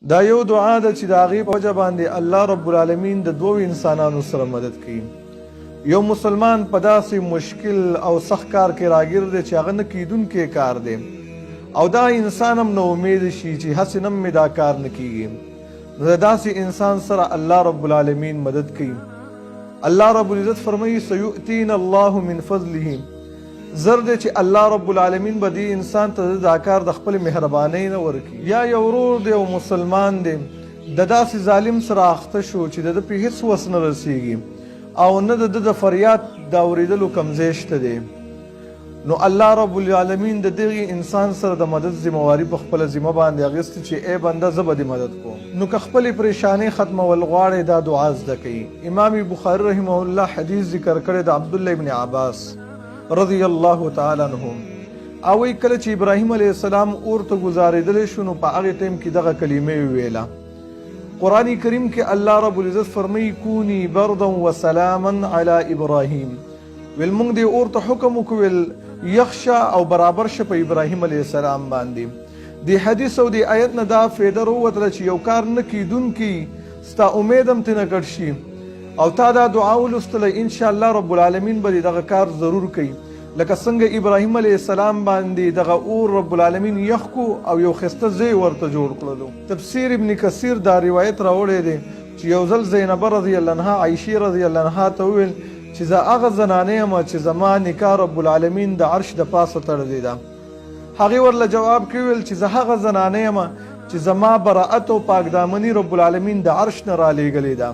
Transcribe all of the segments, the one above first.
دا یو دعا ده چې د هغې په وجه باندې الله رب العالمین د دوو انسانانو سره مدد کوي. یو مسلمان په داسې مشکل او سخت کار کې راګیر دی چې هغه نه کیدونکی کار دی او دا انسان هم نه امید شي چې هسې نه مې دا کار نه کیږي، نو د داسې انسان سره الله رب العالمین مدد کوي. الله رب العزت فرمایي سیؤتینا الله من فضله، زر دی چې الله رب العالمین به دې انسان ته دا کار د خپل مهربانۍ نه ورکړي. یا یو ورور دی او مسلمان دی د داسې ظالم سره اخته شو چې د ده پې هېڅ وس نه رسېږي او نه د ده د فریاد د اورېدلو کوم ځای شته دی، نو الله رب العالمین د دغې انسان سره د مدد ذمواري په خپله ذمه باندې اخیستې چې ای بنده زه به دې مدد کوم. نو که خپلې پریشانۍ ختمول غواړئ دا دعا زده کوي. امام بخاري رحمه الله حدیث ذکر کړی د عبدالله ابن عباس رضی الله تعالی عنهم، او وایي کله چې ابراهیم علیه السلام اور ته ګزارېدلی شو نو په هغې ټایم کې دغه کلمې وویله. قرآن کریم کې الله رب العزت فرمایي کونی بردا وسلاما علی ابراهیم، ویل موږ دې اور ته حکم وکړو ویل یخ شه او برابر شه په ابراهیم علیه السلام باندې. د حدیث او د آیت نه دا فایده راووتله چې یو کار نه کیدونکي ستا امید هم ترې نه کټ شي او تا دا دعا ولوستله انشاءالله رب العالمین به دغه کار ضرور کوي، لکه څنګه ابراهیم علیه السلام باندې دغه اور رب العالمین یخ کو او یو ښایسته ځای ورته جوړ کړلو. تفسیر ابن کثیر دا روایت راوړی دی چې یو ځل زینبه رضی الله عنها عایشې رضی الله عنها ته وویل چې زه هغه زنانه یم چې زما نکاح رب العالمین د عرش د پاسه تړلې ده. هغې ورله جواب کې وویل چې زه هغه زنانه یم چې زما براءت او پاکدامني رب العالمین د عرش نه رالیږلې ده.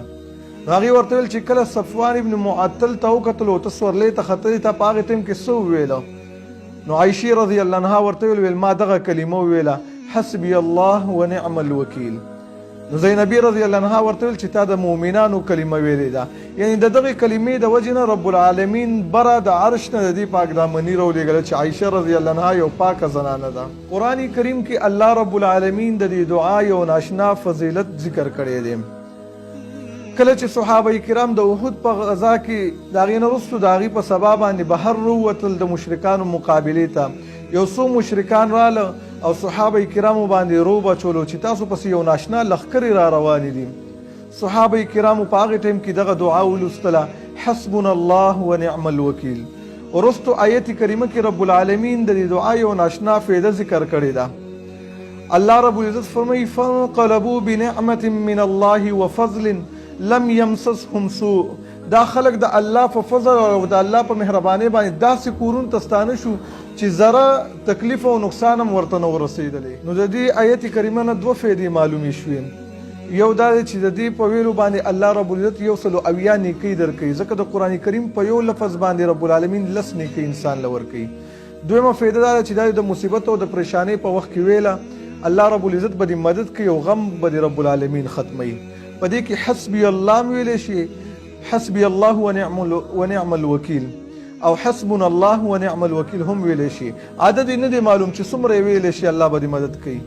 نو هغې ورته ویل چې کله صفوان ابن معطل ته وکتلو ته سورلۍ ته ختلې ته په هغې ټایم کې څه وویله؟ نو عایشې رضی الله عنها ورته ویل ما دغه کلمه وویله حسبي الله ونعم الوکیل. نو زینبی رضی الله عنها ورته ویل چې تا د مؤمنانو کلمه ویلې ده، یعنی د دغې کلمې د وجې نه رب العالمین بره د عرش نه د دې پاکدامني راولېږله چې عایشه رضی الله عنها یو پاکه زنانه ده. قرآن کریم کې الله رب العالمین د دې دعا یو ناشنا فضیلت ذکر کړی دی. کله چې صحابه کرام د احد په غزا کې د هغې نه وروستو د هغې په سبا باندې بهر راووتل د مشرکانو مقابلې ته، یو څو مشرکان راله او صحابه کرامو باندې روب اچولو چې تاسو پسې یو ناشنا لښکرې را روانې دي. صحابه کرامو په هغې ټایم کې دغه دعا ولوستله حسبنا الله ونعم الوکیل. وروستو آیت کریمه کې رب العالمین د دې دعا یو ناشنا فایده ذکر کړې ده. الله رب العزت فرمایي فانقلبوا بنعمة من الله وفضل لم یمسسهم سوء. دا خلق د الله په فضل او د الله په مهربانۍ باندې داسې کورونو ته ستانه شو چې ذره تکلیف او نقصان هم ورته نه ورسېدلی. نو د دې آیت کریمه نه دوه فایدې معلومې شوې. یو دا دی چې د دې په ویلو باندې الله رب العزت 100 نیکۍ درکوي، ځکه د قرآن کریم په یو لفظ باندې رب العالمین 10 نیکۍ انسان له ورکوي. دویمه فایده دا ده چې دا د مصیبت او د پریشانۍ په وخت کې ویله الله رب العزت به دې مدد کوي او غم به دې رب العالمین ختموي. په دې کې حسبي الله ویلی شي، حسبي الله ونعم الوکیل، او حسبنا الله ونعم الوکیل هم ویلی شي. عدد یې نه دی معلوم چې څومره یې ویلی شي الله به دې مدد کوي.